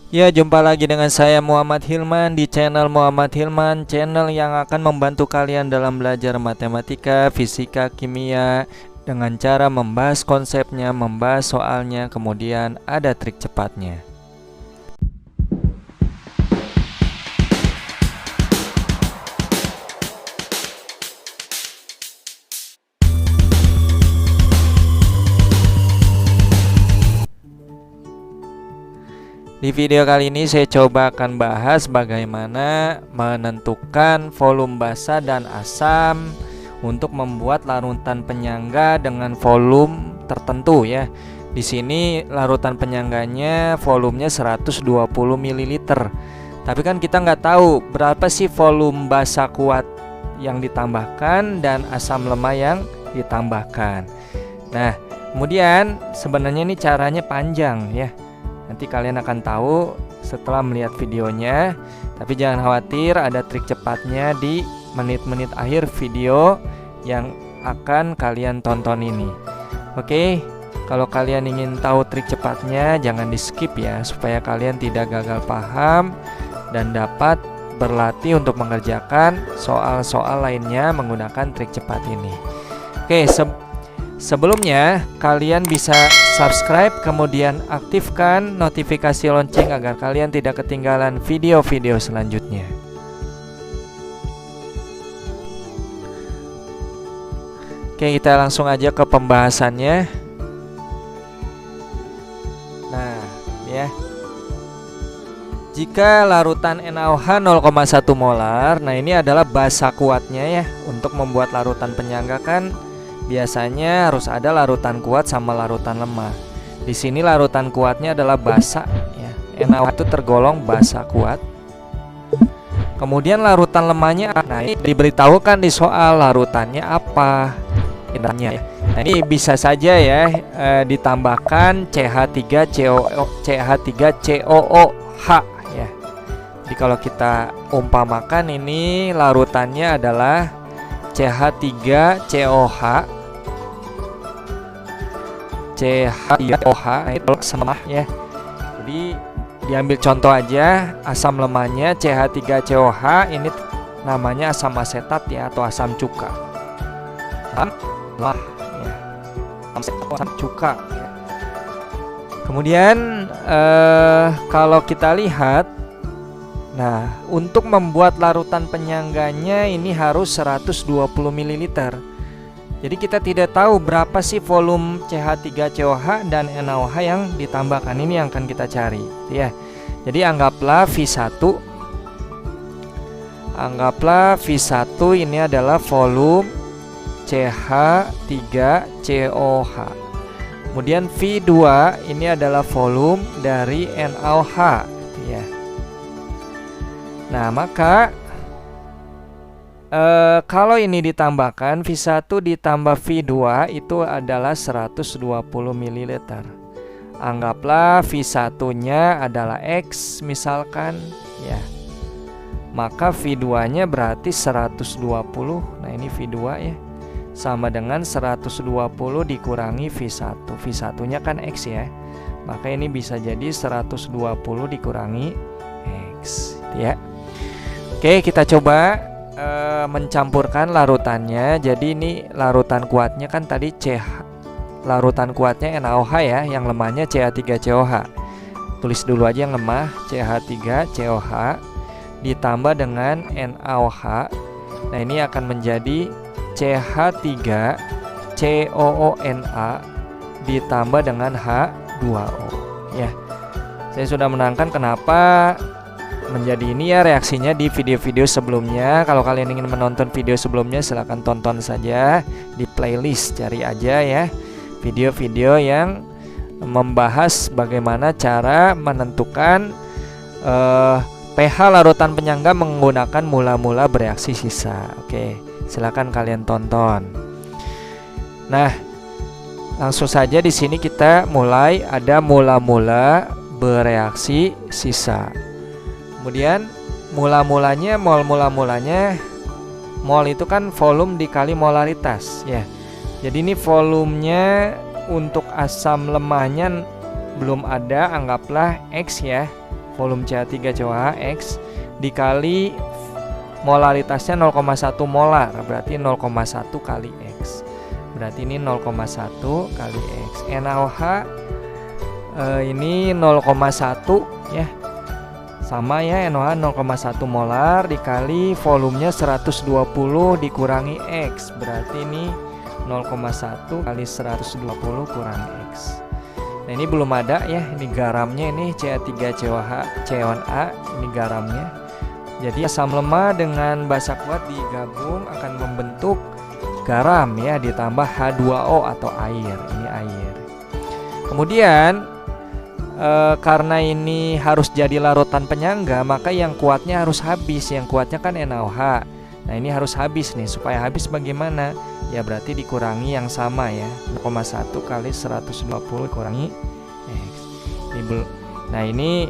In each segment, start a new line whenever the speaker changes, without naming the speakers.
Ya, jumpa lagi dengan saya Muhammad Hilman di channel Muhammad Hilman, channel yang akan membantu kalian dalam belajar matematika, fisika, kimia dengan cara membahas konsepnya, membahas soalnya, kemudian ada trik cepatnya. Di video kali ini saya coba akan bahas bagaimana menentukan volume basa dan asam untuk membuat larutan penyangga dengan volume tertentu ya. Di sini larutan penyangganya volumenya 120 ml. Tapi kan kita nggak tahu berapa sih volume basa kuat yang ditambahkan dan asam lemah yang ditambahkan. Nah, kemudian sebenarnya ini caranya panjang ya. Nanti kalian akan tahu setelah melihat videonya. Tapi jangan khawatir, ada trik cepatnya di menit-menit akhir video yang akan kalian tonton ini. Oke, kalau kalian ingin tahu trik cepatnya, jangan di skip ya, supaya kalian tidak gagal paham dan dapat berlatih untuk mengerjakan soal-soal lainnya menggunakan trik cepat ini. Oke, sebelumnya kalian bisa subscribe, kemudian aktifkan notifikasi lonceng agar kalian tidak ketinggalan video-video selanjutnya. Oke, kita langsung aja ke pembahasannya. Nah, ya. Jika larutan NaOH 0,1 molar, nah ini adalah basa kuatnya ya. Untuk membuat larutan penyangga kan biasanya harus ada larutan kuat sama larutan lemah. Di sini larutan kuatnya adalah basa ya. NaOH itu tergolong basa kuat. Kemudian larutan lemahnya, nah ini diberitahukan di soal larutannya apa. Ya. Nah, ini bisa saja ya ditambahkan CH3COOH ya. Jadi kalau kita umpamakan ini larutannya adalah CH3COH. CH3OH itu sama ya. Jadi diambil contoh aja, asam lemahnya CH3COH ini namanya asam asetat ya, atau asam cuka. Lah ya. Asam cuka ya. Kemudian kalau kita lihat, nah untuk membuat larutan penyangganya ini harus 120 ml. Jadi kita tidak tahu berapa sih volume CH3COH dan NaOH yang ditambahkan. Ini yang akan kita cari ya. Jadi anggaplah V1 ini adalah volume CH3COH. Kemudian V2 ini adalah volume dari NaOH ya. Nah, maka kalau ini ditambahkan V1 ditambah V2 itu adalah 120 ml. Anggaplah V1-nya adalah X misalkan ya. Maka V2-nya berarti 120. Nah, ini V2 ya. Sama dengan 120 dikurangi V1. V1-nya kan X ya. Maka ini bisa jadi 120 dikurangi X ya. Oke, kita coba mencampurkan larutannya. Jadi ini larutan kuatnya kan tadi larutan kuatnya NaOH ya, yang lemahnya CH3COH. Tulis dulu aja yang lemah CH3COH ditambah dengan NaOH. Nah, ini akan menjadi CH3COONa ditambah dengan H2O ya. Saya sudah menerangkan kenapa menjadi ini ya reaksinya di video-video sebelumnya. Kalau kalian ingin menonton video sebelumnya, silahkan tonton saja di playlist, cari aja ya video-video yang membahas bagaimana cara menentukan pH larutan penyangga menggunakan mula-mula bereaksi sisa. Oke, silahkan kalian tonton. Nah, langsung saja di sini kita mulai ada mula-mula bereaksi sisa. Kemudian mula-mulanya, mol itu kan volume dikali molaritas ya. Jadi ini volumenya untuk asam lemahnya belum ada, anggaplah X ya. volume CH3COH X dikali molaritasnya 0,1 molar, berarti 0,1 kali X. Berarti ini 0,1 kali X. NaOH ini 0,1 ya. Sama ya, NaOH 0,1 molar dikali volumenya 120 dikurangi X. Berarti ini 0,1 kali 120 kurangi X. Nah, ini belum ada ya, ini garamnya, ini CH3COH C1A, ini garamnya. Jadi asam lemah dengan basa kuat digabung akan membentuk garam ya, ditambah H2O atau air. Ini air. Kemudian karena ini harus jadi larutan penyangga, maka yang kuatnya harus habis. Yang kuatnya kan NaOH. Nah, ini harus habis nih. Supaya habis bagaimana? Ya berarti dikurangi yang sama ya, 0,1 kali 120 kurangi X. Nah, ini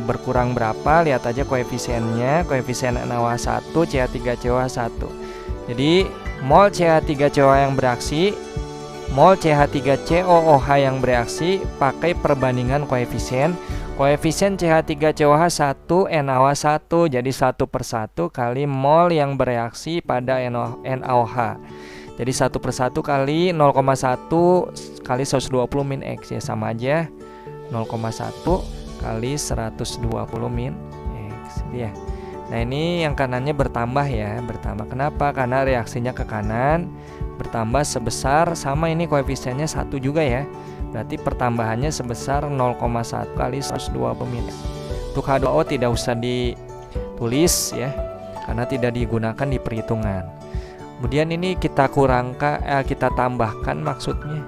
berkurang berapa? Lihat aja koefisiennya. Koefisien NaOH 1, CH3COH 1. Jadi mol CH3COH yang bereaksi, mol CH3COOH yang bereaksi pakai perbandingan koefisien. Koefisien CH3COH 1, NaOH 1, jadi 1/1 kali mol yang bereaksi pada NaOH. Jadi 1/1 kali 0,1 kali 120 min X ya, sama aja 0,1 kali 120 min X ya. Nah, ini yang kanannya bertambah ya, bertambah. Kenapa? Karena reaksinya ke kanan bertambah sebesar, sama ini koefisiennya 1 juga ya. Berarti pertambahannya sebesar 0,1 kali 120 min. Untuk H2O tidak usah ditulis ya, karena tidak digunakan di perhitungan. Kemudian ini kita kita tambahkan maksudnya.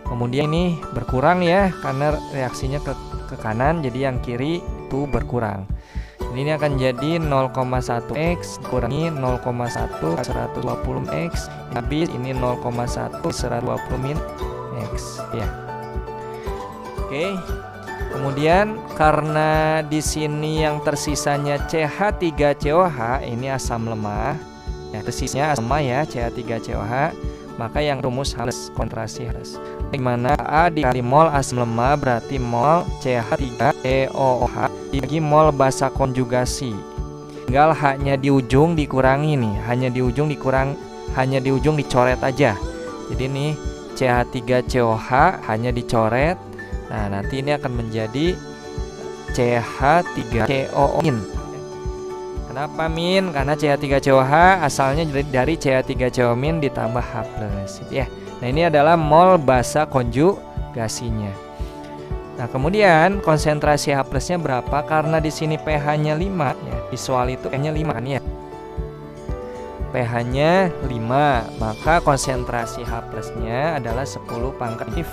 Kemudian ini berkurang ya, karena reaksinya ke kanan, jadi yang kiri itu berkurang. Ini akan jadi 0,1 X kurangi 0,1 120 X, habis ini 0,1 120 min X ya. Oke. Kemudian karena di sini yang tersisanya CH3COH ini asam lemah. Ya, tersisanya asam lemah ya, CH3COH, maka yang rumus harus konsentrasi harus. Dimana A dikali mol asam lemah berarti mol CH3COOH dibagi mol basa konjugasi. Tinggal H-nya di ujung dikurangi nih, hanya di ujung dicoret aja. Jadi nih CH3COH hanya dicoret. Nah, nanti ini akan menjadi CH3CO min. Kenapa min? Karena CH3COH asalnya dari CH3CO min ditambah H+, ya. Nah, ini adalah mol basa konjugasinya. Nah, kemudian konsentrasi H+-nya berapa? Karena di sini pH-nya 5 ya. Visual itu pH-nya 5 kan ya. pH-nya 5, maka konsentrasi H+-nya adalah 10 pangkat 5.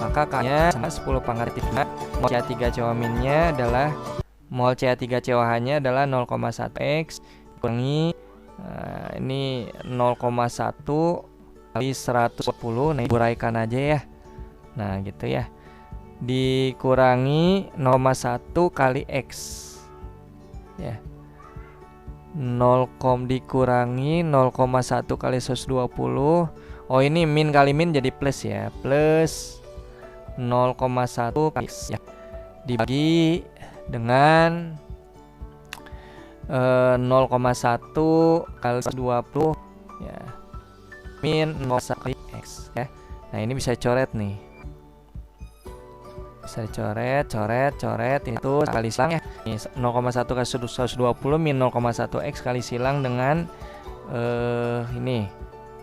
Maka K-nya sama 10 pangkat 5. Mol CH3COH min-nya adalah mol CH3COH-nya adalah 0,1 X kurangi ini 0,1 kali 110. Nah, uraikan aja ya. Nah, gitu ya. Dikurangi 0,1 kali X. Ya. Dikurangi 0,1 kali 120. Oh, ini min kali min jadi plus ya. Plus 0,1 kali X ya. Dibagi dengan 0,1 kali 120 ya. Min 0,1 kali X ya. Nah, ini bisa coret nih. Bisa coret itu kali silang ya. Ini 0,1 kali 120 min 0,1 X kali silang dengan ini.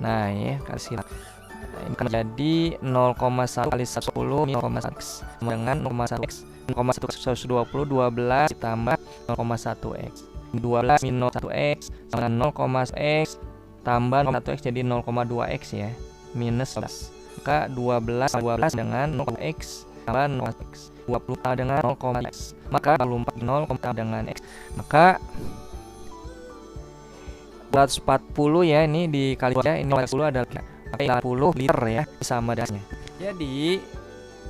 Nah, ya kali silang. Ini akan jadi 0,1 kali 110 min 0,1 X dengan 0,1 X. 0,1 kali 120 12 ditambah 0,1 X. 12 min 0,1 X dengan 0,1 X tambah 0,1 X jadi 0,2 X ya. Minus 12. Maka 12 dengan 0, X tambah 0 X. 20 dengan 0, X. Maka 24 0 dengan X. Maka 240 ya, ini dikali aja, ini 40 adalah 40 liter ya sama dasarnya. Jadi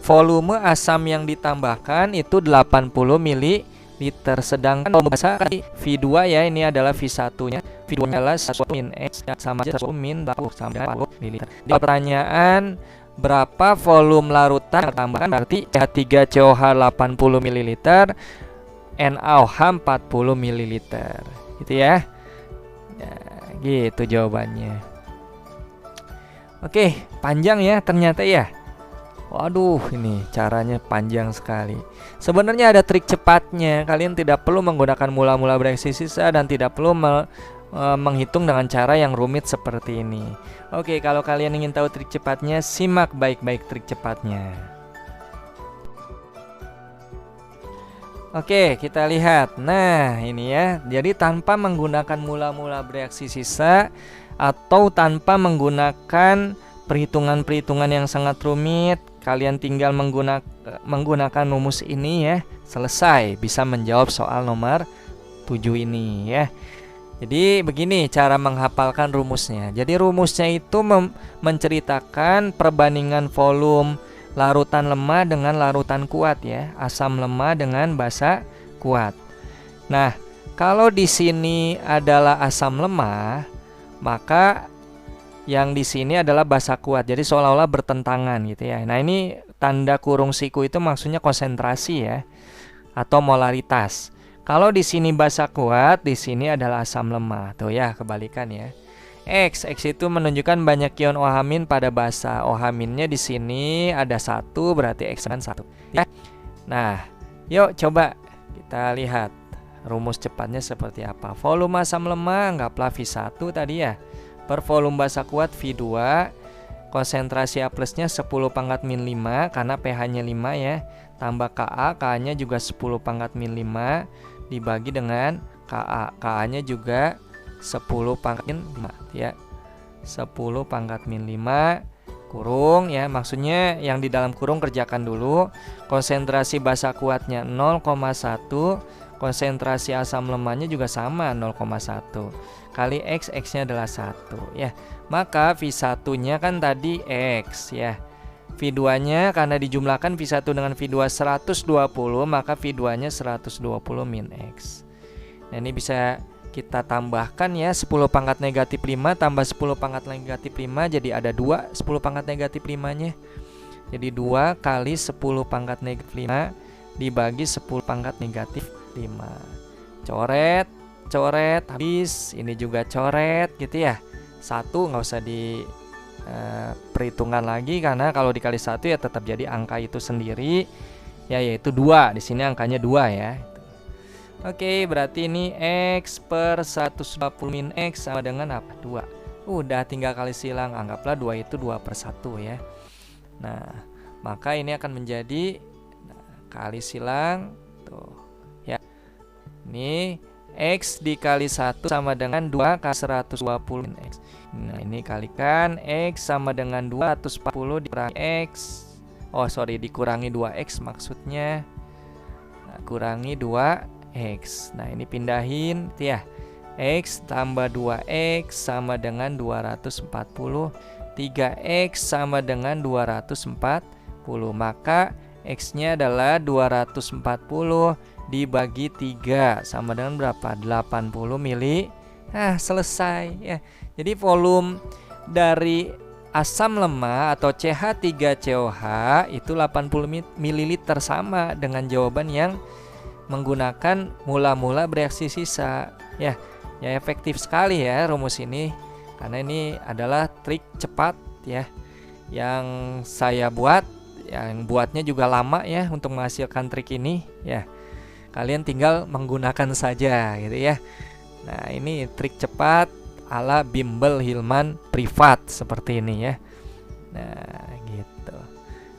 volume asam yang ditambahkan itu 80 ml, sedangkan volume basa V2 ya, ini adalah V1-nya. V2 adalah 1 min X sama aja 1 min 20 sama dengan 40 ml. Di pertanyaan berapa volume larutan tambahkan, berarti CH3COH 80 ml, NaOH 40 ml. Gitu ya. Ya, gitu jawabannya. Oke, panjang ya ternyata ya. Waduh, ini caranya panjang sekali. Sebenarnya ada trik cepatnya. Kalian tidak perlu menggunakan mula-mula bereaksi sisa dan tidak perlu menghitung dengan cara yang rumit seperti ini. Oke, kalau kalian ingin tahu trik cepatnya, simak baik-baik trik cepatnya. Oke, kita lihat. Nah, ini ya. Jadi tanpa menggunakan mula-mula bereaksi sisa atau tanpa menggunakan perhitungan-perhitungan yang sangat rumit, kalian tinggal menggunakan rumus ini ya. Selesai, bisa menjawab soal nomor 7 ini ya. Jadi begini cara menghafalkan rumusnya. Jadi rumusnya itu menceritakan perbandingan volume larutan lemah dengan larutan kuat ya, asam lemah dengan basa kuat. Nah, kalau di sini adalah asam lemah, maka yang di sini adalah basa kuat. Jadi seolah-olah bertentangan gitu ya. Nah, ini tanda kurung siku itu maksudnya konsentrasi ya, atau molaritas. Kalau di sini basa kuat, di sini adalah asam lemah. Tuh ya, kebalikan ya. X itu menunjukkan banyak ion OH- pada basa. OH- di sini ada 1, berarti X kan 1. Ya. Nah, yuk coba kita lihat rumus cepatnya seperti apa. Volume asam lemah anggaplah V1 tadi ya. Per volume basa kuat V2. Konsentrasi A plusnya 10 pangkat min 5 karena pH-nya 5 ya. Tambah Ka, Ka-nya juga 10 pangkat min 5 dibagi dengan Ka. Ka-nya juga 10 pangkat min 5 ya. 10 pangkat min 5 kurung ya. Maksudnya yang di dalam kurung kerjakan dulu. Konsentrasi basa kuatnya 0,1. Konsentrasi asam lemahnya juga sama 0,1 kali X nya adalah 1 ya. Maka V1-nya kan tadi X ya. V2-nya karena dijumlahkan V1 dengan V2 120, maka V2-nya 120 min X. Nah, ini bisa kita tambahkan ya, 10 pangkat negatif 5 tambah 10 pangkat negatif 5 jadi ada 2 10 pangkat negatif 5-nya. Jadi 2 kali 10 pangkat negatif 5 dibagi 10 pangkat negatif 5. Coret habis, ini juga coret gitu ya. 1 nggak usah di perhitungan lagi karena kalau dikali 1 ya tetap jadi angka itu sendiri ya, yaitu 2. Di sini angkanya 2 ya. Oke, berarti ini X per 120 min X sama dengan apa? 2. Udah tinggal kali silang, anggaplah 2 itu 2 per 1 ya. Nah, maka ini akan menjadi kali silang tuh ya. Ini X dikali 1 sama dengan 2 kali 120 min X. Nah, ini kalikan X sama dengan 240 dikurangi X. Dikurangi 2X maksudnya. Nah, kurangi 2X. Nah, ini pindahin ya. X tambah 2X sama dengan 240. 3X sama dengan 240. Maka X-nya adalah 240 dibagi 3 sama dengan berapa? 80 mili. Selesai ya. Jadi volume dari asam lemah atau CH3COH itu 80 ml sama dengan jawaban yang menggunakan mula-mula bereaksi sisa ya. Ya, efektif sekali ya rumus ini karena ini adalah trik cepat ya yang saya buat. Yang buatnya juga lama ya untuk menghasilkan trik ini ya. Kalian tinggal menggunakan saja gitu ya. Nah, ini trik cepat ala bimbel Hilman privat seperti ini ya. Nah, gitu.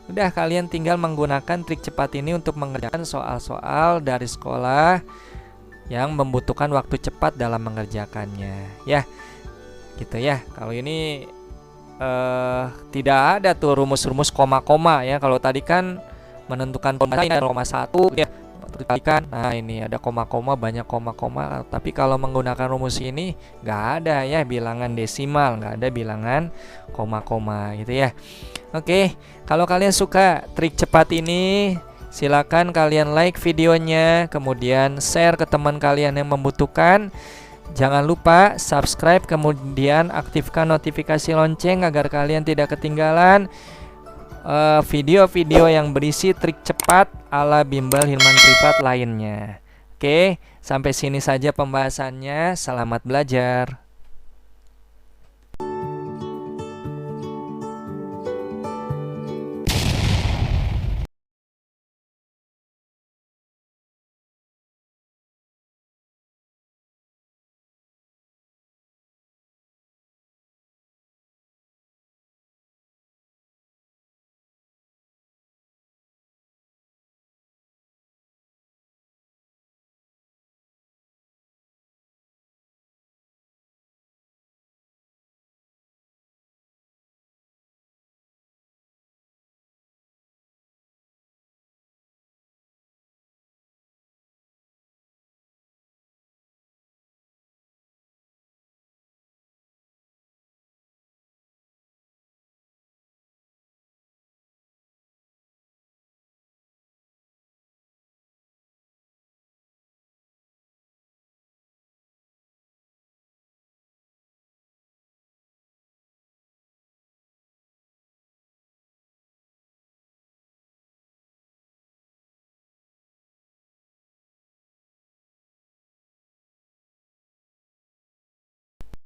Udah, kalian tinggal menggunakan trik cepat ini untuk mengerjakan soal-soal dari sekolah yang membutuhkan waktu cepat dalam mengerjakannya ya. Gitu ya. Kalau ini tidak ada tuh rumus-rumus koma-koma ya. Kalau tadi kan menentukan koma 1 ya, kan. Nah, ini ada koma-koma, banyak koma-koma. Tapi kalau menggunakan rumus ini nggak ada ya bilangan desimal, nggak ada bilangan koma-koma gitu ya. Oke, kalau kalian suka trik cepat ini, silakan kalian like videonya, kemudian share ke teman kalian yang membutuhkan. Jangan lupa subscribe, kemudian aktifkan notifikasi lonceng agar kalian tidak ketinggalan video-video yang berisi trik cepat ala bimbel Hilman Privat lainnya. Oke, sampai sini saja pembahasannya. Selamat belajar.